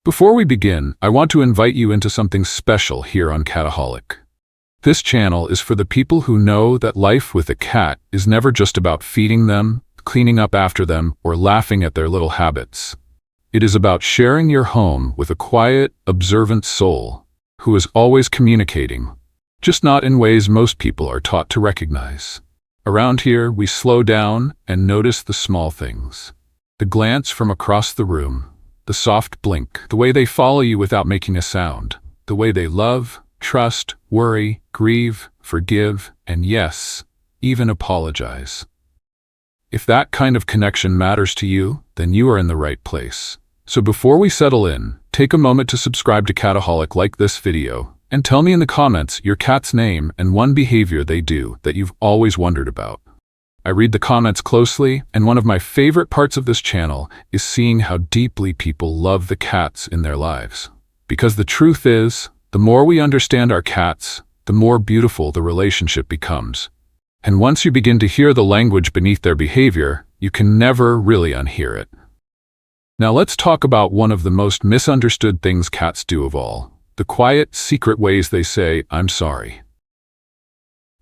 Before we begin, I want to invite you into something special here on Cataholic. This channel is for the people who know that life with a cat is never just about feeding them, cleaning up after them, or laughing at their little habits. It is about sharing your home with a quiet, observant soul who is always communicating, just not in ways most people are taught to recognize. Around here, we slow down and notice the small things. The glance from across the room, the soft blink, the way they follow you without making a sound, the way they love, trust, worry, grieve, forgive, and yes, even apologize. If that kind of connection matters to you, then you are in the right place. So before we settle in, take a moment to subscribe to Cataholic, like this video, and tell me in the comments your cat's name and one behavior they do that you've always wondered about. I read the comments closely, and one of my favorite parts of this channel is seeing how deeply people love the cats in their lives. Because the truth is, the more we understand our cats, the more beautiful the relationship becomes. And once you begin to hear the language beneath their behavior, you can never really unhear it. Now let's talk about one of the most misunderstood things cats do of all: the quiet, secret ways they say, "I'm sorry."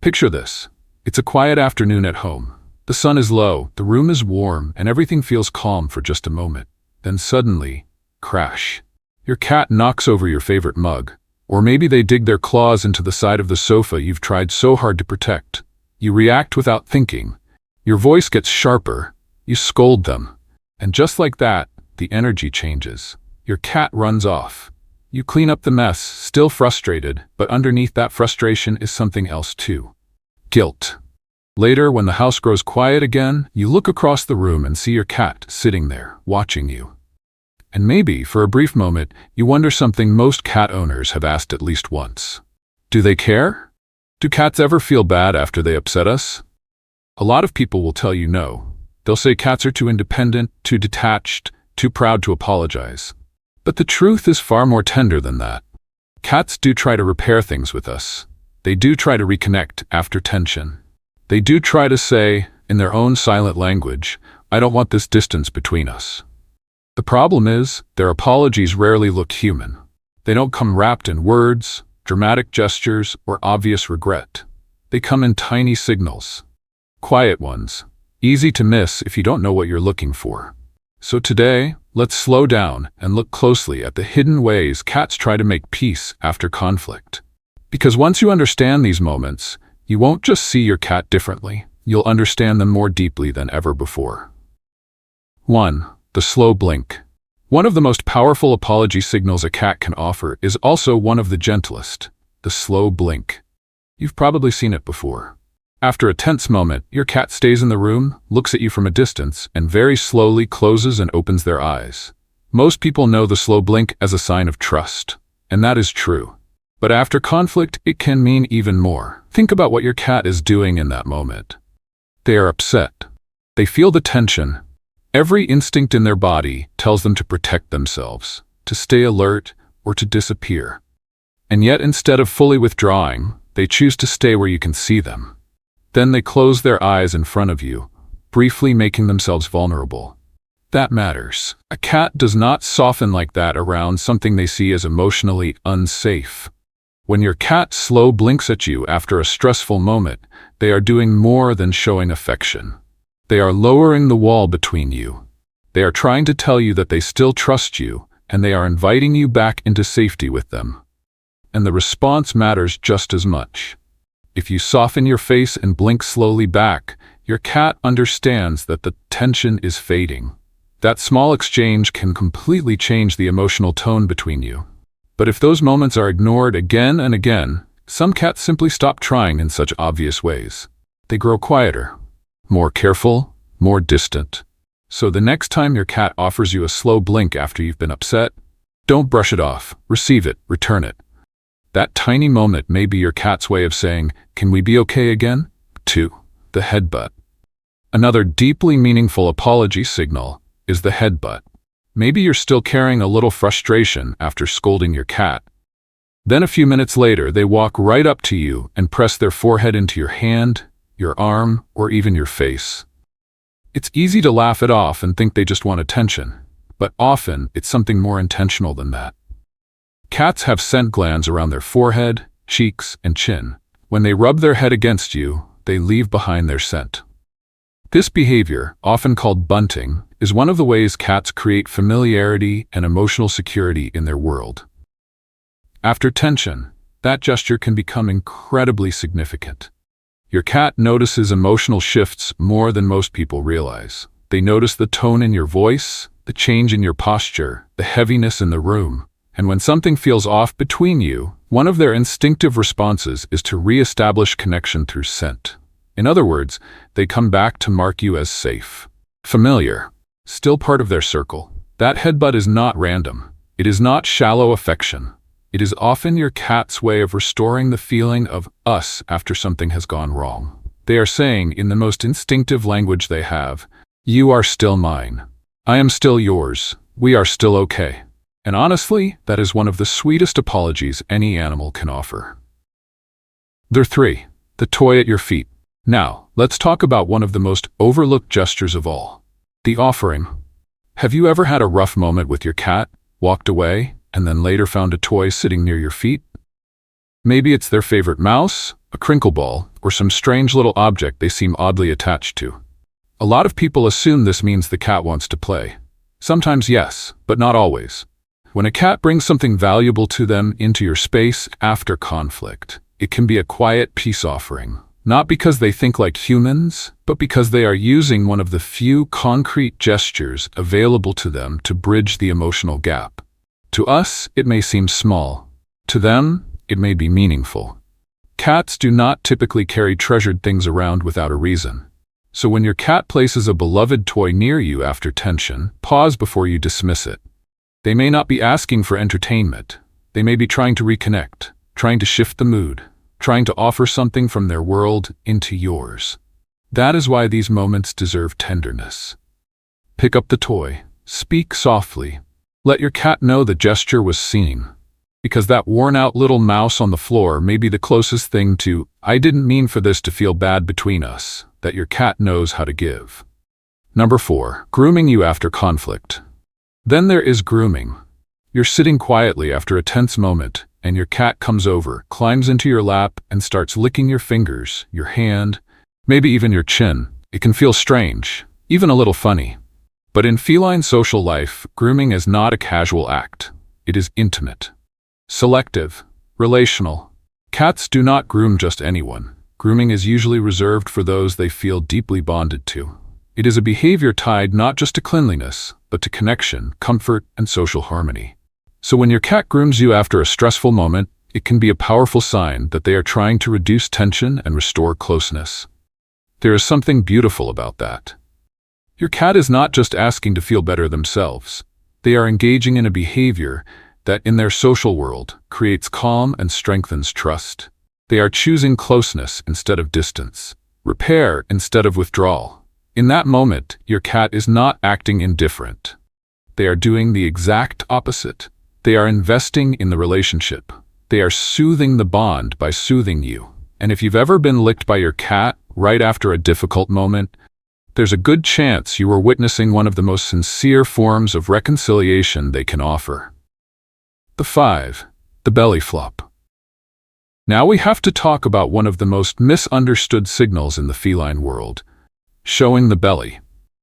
Picture this. It's a quiet afternoon at home. The sun is low, the room is warm, and everything feels calm for just a moment. Then suddenly, crash. Your cat knocks over your favorite mug. Or maybe they dig their claws into the side of the sofa you've tried so hard to protect. You react without thinking. Your voice gets sharper. You scold them. And just like that, the energy changes. Your cat runs off. You clean up the mess, still frustrated, but underneath that frustration is something else too. Guilt. Later, when the house grows quiet again, you look across the room and see your cat sitting there, watching you. And maybe, for a brief moment, you wonder something most cat owners have asked at least once. Do they care? Do cats ever feel bad after they upset us? A lot of people will tell you no. They'll say cats are too independent, too detached, too proud to apologize. But the truth is far more tender than that. Cats do try to repair things with us. They do try to reconnect after tension. They do try to say, in their own silent language, "I don't want this distance between us." The problem is, their apologies rarely look human. They don't come wrapped in words, dramatic gestures, or obvious regret. They come in tiny signals. Quiet ones, easy to miss if you don't know what you're looking for. So today, let's slow down and look closely at the hidden ways cats try to make peace after conflict. Because once you understand these moments, you won't just see your cat differently, you'll understand them more deeply than ever before. 1. The slow blink. One of the most powerful apology signals a cat can offer is also one of the gentlest: the slow blink. You've probably seen it before. After a tense moment, your cat stays in the room, looks at you from a distance, and very slowly closes and opens their eyes. Most people know the slow blink as a sign of trust, and that is true. But after conflict, it can mean even more. Think about what your cat is doing in that moment. They are upset. They feel the tension. Every instinct in their body tells them to protect themselves, to stay alert, or to disappear. And yet, instead of fully withdrawing, they choose to stay where you can see them. Then they close their eyes in front of you, briefly making themselves vulnerable. That matters. A cat does not soften like that around something they see as emotionally unsafe. When your cat slow blinks at you after a stressful moment, they are doing more than showing affection. They are lowering the wall between you. They are trying to tell you that they still trust you, and they are inviting you back into safety with them. And the response matters just as much. If you soften your face and blink slowly back, your cat understands that the tension is fading. That small exchange can completely change the emotional tone between you. But if those moments are ignored again and again, some cats simply stop trying in such obvious ways. They grow quieter, more careful, more distant. So the next time your cat offers you a slow blink after you've been upset, don't brush it off, receive it, return it. That tiny moment may be your cat's way of saying, "Can we be okay again?" 2. The headbutt. Another deeply meaningful apology signal is the headbutt. Maybe you're still carrying a little frustration after scolding your cat. Then a few minutes later, they walk right up to you and press their forehead into your hand, your arm, or even your face. It's easy to laugh it off and think they just want attention. but often it's something more intentional than that. Cats have scent glands around their forehead, cheeks, and chin. When they rub their head against you, they leave behind their scent. This behavior, often called bunting, is one of the ways cats create familiarity and emotional security in their world. After tension, that gesture can become incredibly significant. Your cat notices emotional shifts more than most people realize. They notice the tone in your voice, the change in your posture, the heaviness in the room. And when something feels off between you, one of their instinctive responses is to re-establish connection through scent. In other words, they come back to mark you as safe, familiar, still part of their circle. That headbutt is not random. It is not shallow affection. It is often your cat's way of restoring the feeling of us after something has gone wrong. They are saying, in the most instinctive language they have, "You are still mine. I am still yours. We are still okay." And honestly, that is one of the sweetest apologies any animal can offer. There 3. The toy at your feet. Now, let's talk about one of the most overlooked gestures of all, the offering. Have you ever had a rough moment with your cat, walked away, and then later found a toy sitting near your feet? Maybe it's their favorite mouse, a crinkle ball, or some strange little object they seem oddly attached to. A lot of people assume this means the cat wants to play. Sometimes yes, but not always. When a cat brings something valuable to them into your space after conflict, it can be a quiet peace offering. Not because they think like humans, but because they are using one of the few concrete gestures available to them to bridge the emotional gap. To us, it may seem small. To them, it may be meaningful. Cats do not typically carry treasured things around without a reason. So when your cat places a beloved toy near you after tension, pause before you dismiss it. They may not be asking for entertainment. They may be trying to reconnect, trying to shift the mood, trying to offer something from their world into yours. That is why these moments deserve tenderness. Pick up the toy. Speak softly. Let your cat know the gesture was seen. Because that worn-out little mouse on the floor may be the closest thing to, "I didn't mean for this to feel bad between us," that your cat knows how to give. Number 4. Grooming you after conflict. Then there is grooming. You're sitting quietly after a tense moment, and your cat comes over, climbs into your lap, and starts licking your fingers, your hand, maybe even your chin. It can feel strange, even a little funny. But in feline social life, grooming is not a casual act. It is intimate, selective, relational. Cats do not groom just anyone. Grooming is usually reserved for those they feel deeply bonded to. It is a behavior tied not just to cleanliness, but to connection, comfort, and social harmony. So when your cat grooms you after a stressful moment, it can be a powerful sign that they are trying to reduce tension and restore closeness. There is something beautiful about that. Your cat is not just asking to feel better themselves. They are engaging in a behavior that, in their social world, creates calm and strengthens trust. They are choosing closeness instead of distance, repair instead of withdrawal. In that moment, your cat is not acting indifferent. They are doing the exact opposite. They are investing in the relationship. They are soothing the bond by soothing you. And if you've ever been licked by your cat right after a difficult moment, there's a good chance you are witnessing one of the most sincere forms of reconciliation they can offer. The 5. The belly flop. Now we have to talk about one of the most misunderstood signals in the feline world. Showing the belly.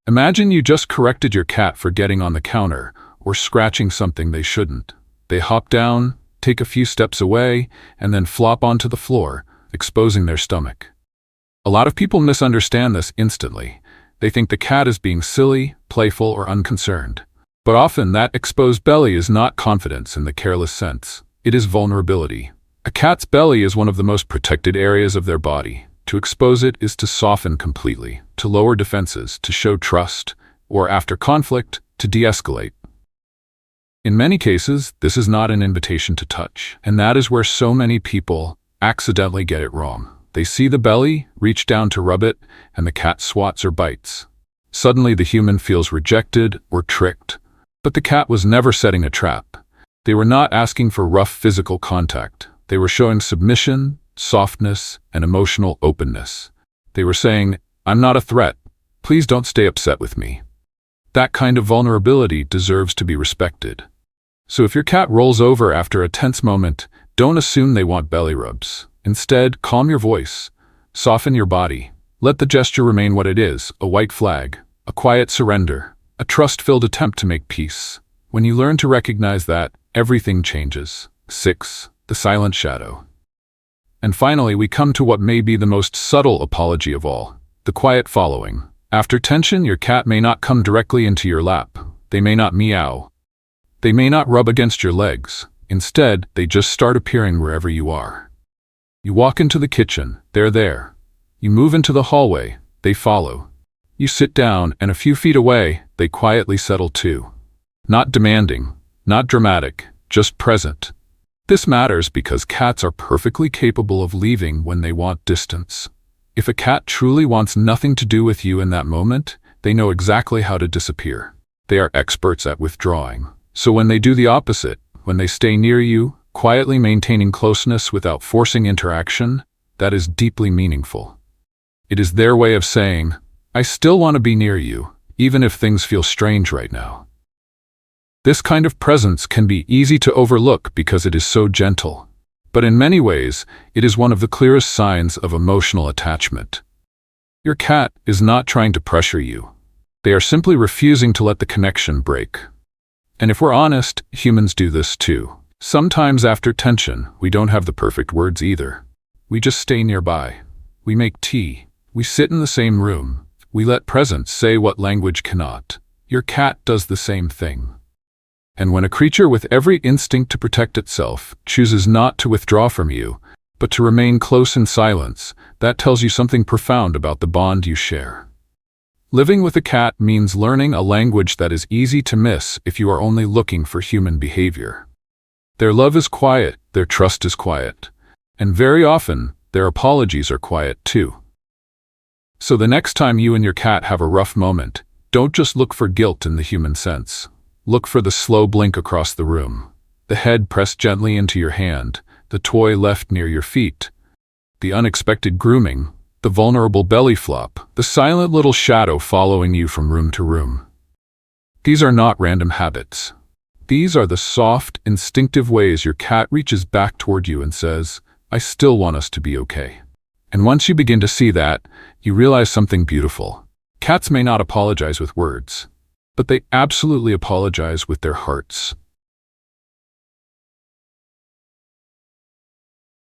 Imagine you just corrected your cat for getting on the counter or scratching something they shouldn't. They hop down, take a few steps away, and then flop onto the floor, exposing their stomach. A lot of people misunderstand this instantly. They think the cat is being silly, playful, or unconcerned. But often that exposed belly is not confidence in the careless sense. It is vulnerability. A cat's belly is one of the most protected areas of their body. To expose it is to soften completely, to lower defenses, to show trust, or after conflict, to de-escalate. In many cases, this is not an invitation to touch, and that is where so many people accidentally get it wrong. They see the belly, reach down to rub it, and the cat swats or bites. Suddenly the human feels rejected or tricked, but the cat was never setting a trap. They were not asking for rough physical contact. They were showing submission, softness, and emotional openness. They were saying, "I'm not a threat. Please don't stay upset with me." That kind of vulnerability deserves to be respected. So if your cat rolls over after a tense moment, don't assume they want belly rubs. Instead, calm your voice, soften your body. Let the gesture remain what it is, a white flag, a quiet surrender, a trust-filled attempt to make peace. When you learn to recognize that, everything changes. 6. The silent shadow. And finally, we come to what may be the most subtle apology of all, the quiet following. After tension, your cat may not come directly into your lap. They may not meow. They may not rub against your legs. Instead, they just start appearing wherever you are. You walk into the kitchen, they're there. You move into the hallway, they follow. You sit down, and a few feet away, they quietly settle too. Not demanding, not dramatic, just present. This matters because cats are perfectly capable of leaving when they want distance. If a cat truly wants nothing to do with you in that moment, they know exactly how to disappear. They are experts at withdrawing. So when they do the opposite, when they stay near you, quietly maintaining closeness without forcing interaction, that is deeply meaningful. It is their way of saying, I still want to be near you, even if things feel strange right now. This kind of presence can be easy to overlook because it is so gentle. But in many ways, it is one of the clearest signs of emotional attachment. Your cat is not trying to pressure you. They are simply refusing to let the connection break. And if we're honest, humans do this too. Sometimes after tension, we don't have the perfect words either. We just stay nearby. We make tea. We sit in the same room. We let presence say what language cannot. Your cat does the same thing. And when a creature with every instinct to protect itself chooses not to withdraw from you, but to remain close in silence, that tells you something profound about the bond you share. Living with a cat means learning a language that is easy to miss if you are only looking for human behavior. Their love is quiet, their trust is quiet, and very often, their apologies are quiet too. So the next time you and your cat have a rough moment, don't just look for guilt in the human sense. Look for the slow blink across the room, the head pressed gently into your hand, the toy left near your feet, the unexpected grooming, the vulnerable belly flop, the silent little shadow following you from room to room. These are not random habits. These are the soft, instinctive ways your cat reaches back toward you and says, I still want us to be okay. And once you begin to see that, you realize something beautiful. Cats may not apologize with words, but they absolutely apologize with their hearts.